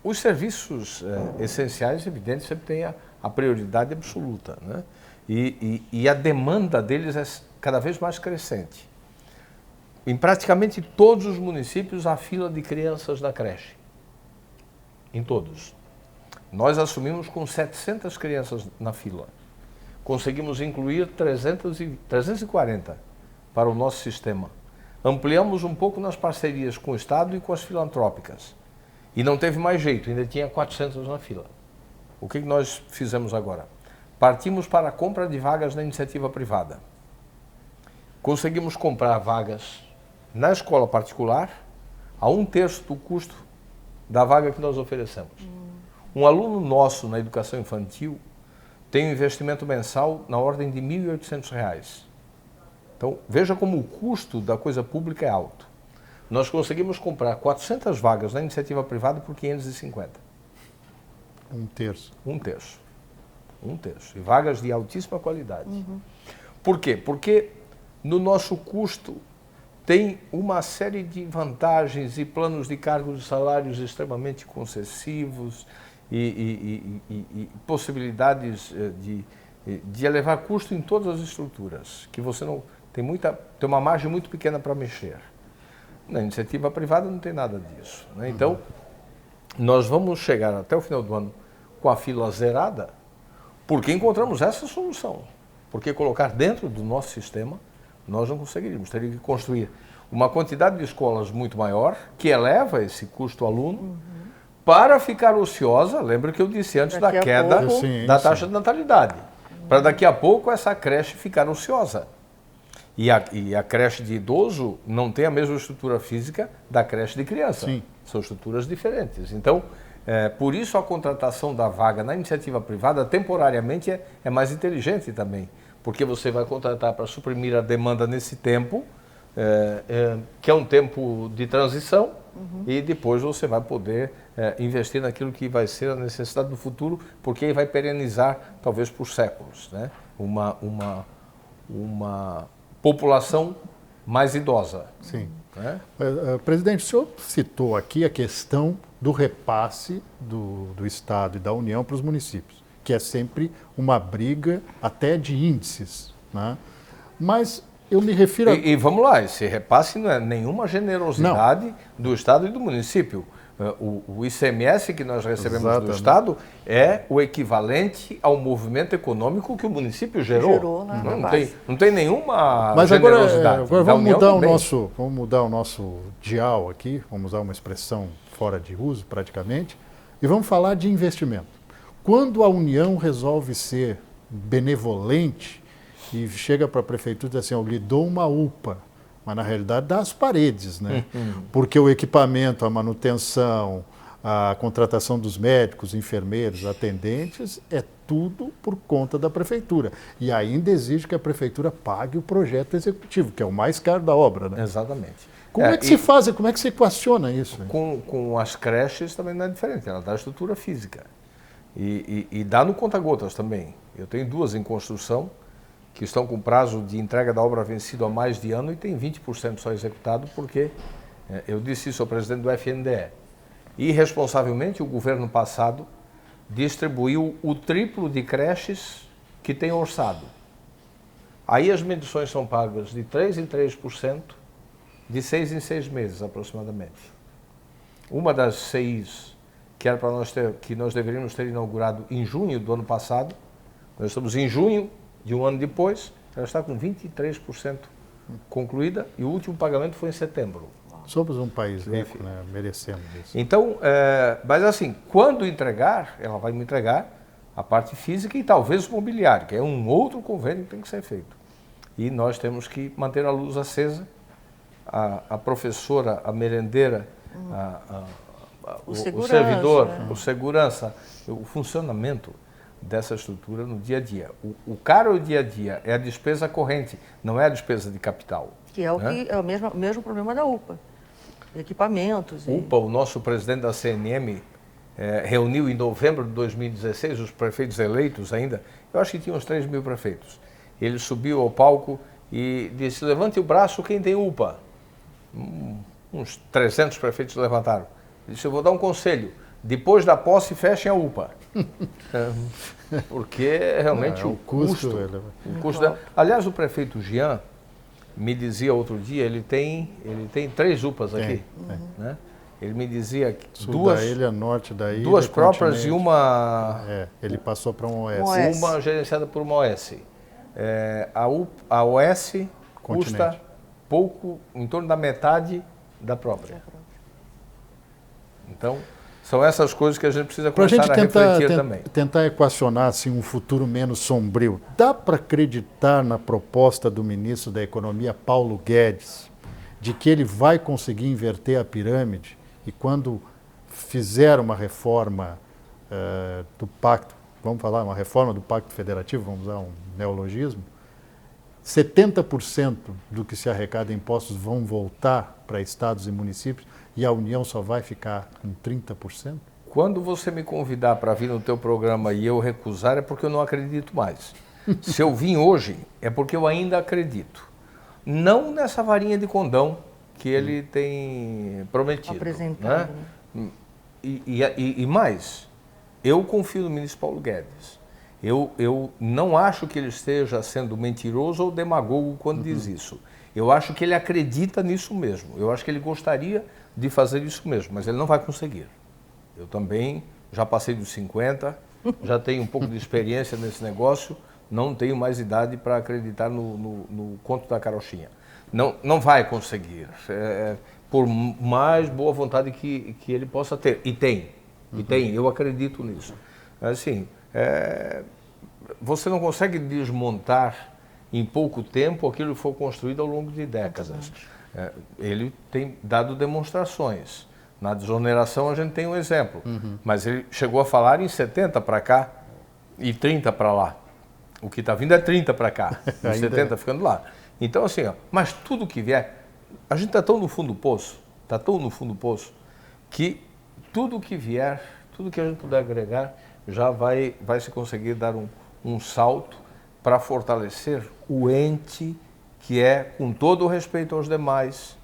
Os serviços essenciais, evidente, sempre têm a prioridade absoluta, né? E a demanda deles é cada vez mais crescente. em praticamente todos os municípios há fila de crianças da creche. Em todos. Nós assumimos com 700 crianças na fila. Conseguimos incluir 340 para o nosso sistema. Ampliamos um pouco nas parcerias com o Estado e com as filantrópicas. E não teve mais jeito, ainda tinha 400 na fila. O que nós fizemos agora? Partimos para a compra de vagas na iniciativa privada. Conseguimos comprar vagas na escola particular a 1/3 do custo da vaga que nós oferecemos. Um aluno nosso na educação infantil tem um investimento mensal na ordem de R$ 1.800. Então, veja como o custo da coisa pública é alto. Nós conseguimos comprar 400 vagas na iniciativa privada por 550. 1/3. 1/3. 1/3. E vagas de altíssima qualidade. Por quê? Porque no nosso custo tem uma série de vantagens e planos de cargos e salários extremamente concessivos e possibilidades de elevar custo em todas as estruturas, que você não tem uma margem muito pequena para mexer. Na iniciativa privada não tem nada disso, né? Então, nós vamos chegar até o final do ano com a fila zerada, porque encontramos essa solução. Porque colocar dentro do nosso sistema, nós não conseguiríamos. Teria que construir uma quantidade de escolas muito maior, que eleva esse custo aluno, para ficar ociosa, lembra que eu disse antes da queda da taxa de natalidade. Para daqui a pouco essa creche ficar ociosa. E a creche de idoso não tem a mesma estrutura física da creche de criança. Sim. São estruturas diferentes. Então, por isso a contratação da vaga na iniciativa privada, temporariamente, é mais inteligente também. Porque você vai contratar para suprimir a demanda nesse tempo, que é um tempo de transição, e depois você vai poder investir naquilo que vai ser a necessidade do futuro, porque aí vai perenizar, talvez por séculos, né? Uma população mais idosa. Sim. Né? Presidente, o senhor citou aqui a questão do repasse do Estado e da União para os municípios, que é sempre uma briga até de índices, né? Mas eu me refiro a... E vamos lá, esse repasse não é nenhuma generosidade do Estado e do município. O ICMS que nós recebemos do Estado é o equivalente ao movimento econômico que o município gerou. Né? Não tem nenhuma Mas generosidade. Agora vamos mudar o nosso dial aqui, vamos usar uma expressão fora de uso praticamente, e vamos falar de investimento. Quando a União resolve ser benevolente e chega para a prefeitura e diz assim, eu lhe dou uma UPA, mas na realidade dá as paredes, né? Porque o equipamento, a manutenção, a contratação dos médicos, enfermeiros, atendentes, é tudo por conta da prefeitura. E ainda exige que a prefeitura pague o projeto executivo, que é o mais caro da obra, né? Exatamente. Como é que se faz, como é que se equaciona isso? Com as creches também não é diferente, ela dá estrutura física. E dá no conta-gotas também. Eu tenho 2 em construção, que estão com prazo de entrega da obra vencido há mais de ano e tem 20% só executado, porque eu disse isso ao presidente do FNDE. Irresponsavelmente, o governo passado distribuiu o triplo de creches que tem orçado. Aí as medições são pagas de 3% em 3%, de 6 em 6 meses aproximadamente. Uma das CIs, que era para que nós deveríamos ter inaugurado em junho do ano passado, nós estamos em junho de um ano depois, ela está com 23% concluída e o último pagamento foi em setembro. Somos um país rico, né? Merecemos isso. Então, mas assim, quando entregar, ela vai me entregar a parte física e talvez o mobiliário, que é um outro convênio que tem que ser feito. E nós temos que manter a luz acesa, a professora, a merendeira, o servidor, o segurança, o funcionamento dessa estrutura no dia a dia. O caro dia a dia é a despesa corrente, não é a despesa de capital. Que é o mesmo problema da UPA. Equipamentos. UPA, o nosso presidente da CNM reuniu em novembro de 2016 os prefeitos eleitos ainda, eu acho que tinha uns 3 mil prefeitos. Ele subiu ao palco e disse, levante o braço quem tem UPA. Uns 300 prefeitos levantaram. Ele disse, eu vou dar um conselho, depois da posse fechem a UPA. Porque realmente o custo aliás, o prefeito Jean, me dizia outro dia, ele tem 3 UPAs aqui, Tem. né? Ele me dizia que Sul da ilha, norte da ilha. duas próprias e continente. uma Ele passou para um OS. OS. uma gerenciada por uma OS. A OS custa Continente. pouco, em torno da metade da própria. Então, são essas coisas que a gente precisa Para a começar gente a refletir também. tentar equacionar assim, um futuro menos sombrio, dá para acreditar na proposta do ministro da Economia, Paulo Guedes, de que ele vai conseguir inverter a pirâmide e quando fizer uma reforma do Pacto, vamos falar, uma reforma do Pacto Federativo, vamos usar um neologismo, 70% do que se arrecada em impostos vão voltar para estados e municípios e a União só vai ficar com 30%? Quando você me convidar para vir no teu programa e eu recusar, é porque eu não acredito mais. Se eu vim hoje, é porque eu ainda acredito. Não nessa varinha de condão que ele tem prometido. Apresentado, Né? E mais, eu confio no ministro Paulo Guedes. Eu não acho que ele esteja sendo mentiroso ou demagogo quando diz isso. Eu acho que ele acredita nisso mesmo. Eu acho que ele gostaria de fazer isso mesmo, mas ele não vai conseguir. Eu também já passei dos 50, já tenho um pouco de experiência nesse negócio, não tenho mais idade para acreditar no conto da carochinha. Não vai conseguir, por mais boa vontade que ele possa ter. E tem, eu acredito nisso. Assim, você não consegue desmontar em pouco tempo aquilo que foi construído ao longo de décadas. Ele tem dado demonstrações. Na desoneração a gente tem um exemplo, mas ele chegou a falar em 70 para cá e 30 para lá. O que está vindo é 30 para cá, e 70 ficando lá. Então assim, mas tudo que vier, a gente está tão no fundo do poço, que tudo que vier, tudo que a gente puder agregar, já vai se conseguir dar um salto para fortalecer o ente que é, com todo o respeito aos demais,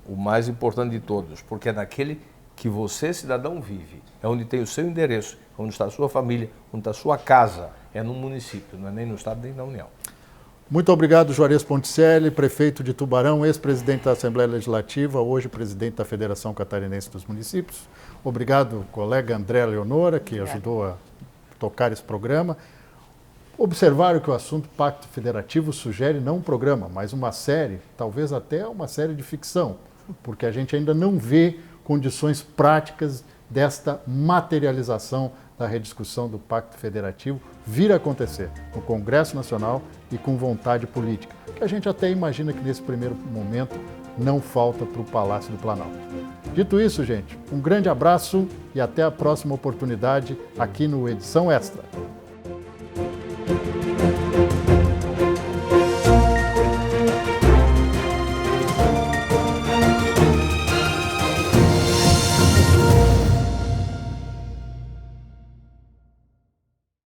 o mais importante de todos, porque é naquele que você, cidadão, vive. É onde tem o seu endereço, onde está a sua família, onde está a sua casa. É no município, não é nem no Estado, nem na União. Muito obrigado, Juarez Ponticelli, prefeito de Tubarão, ex-presidente da Assembleia Legislativa, hoje presidente da Federação Catarinense dos Municípios. Obrigado, colega André Leonora, que ajudou a tocar esse programa. Observaram que o assunto Pacto Federativo sugere não um programa, mas uma série, talvez até uma série de ficção, porque a gente ainda não vê condições práticas desta materialização da rediscussão do Pacto Federativo vir a acontecer no Congresso Nacional e com vontade política, que a gente até imagina que nesse primeiro momento não falta para o Palácio do Planalto. Dito isso, gente, um grande abraço e até a próxima oportunidade aqui no Edição Extra.